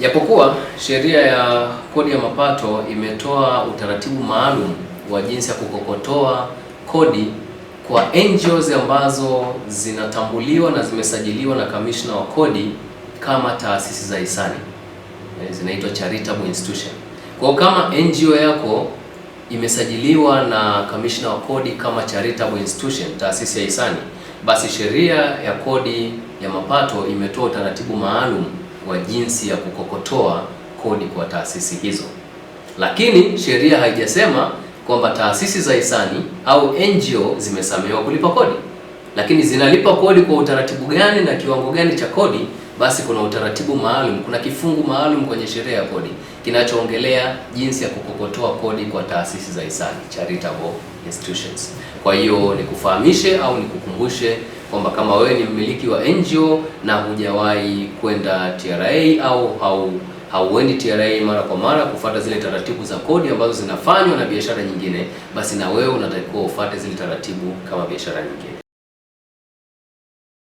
Japokuwa sheria ya kodi ya mapato imetoa utaratibu maalum wa jinsi ya kukokotoa kodi kwa NGOs ambazo zinatambuliwa na zimesajiliwa na kamishna wa kodi kama taasisi za hisani, zinaitwa charitable institution. Kwa kama NGO yako imesajiliwa na kamishna wa kodi kama charitable institution, taasisi ya hisani, basi sheria ya kodi ya mapato imetoa utaratibu maalum wa jinsi ya kukokotoa kodi kwa taasisi hizo. Lakini sheria haijasema kwamba taasisi za hisani au NGO zimesamehewa kulipa kodi. Lakini zinalipa kodi kwa utaratibu gani na kiwango gani cha kodi? Basi kuna utaratibu maalum, kuna kifungu maalum kwenye sheria ya kodi kinachoongelea jinsi ya kukokotoa kodi kwa taasisi za hisani, charitable institutions. Kwa hiyo nikufahamishe au nikukumbushe kwamba kama wewe ni mmiliki wa NGO na hujawahi kwenda TRA au hauendi TRA mara kwa mara kufuata zile taratibu za kodi ambazo zinafanywa na biashara nyingine, basi na wewe unatakiwa ufuate zile taratibu kama biashara nyingine.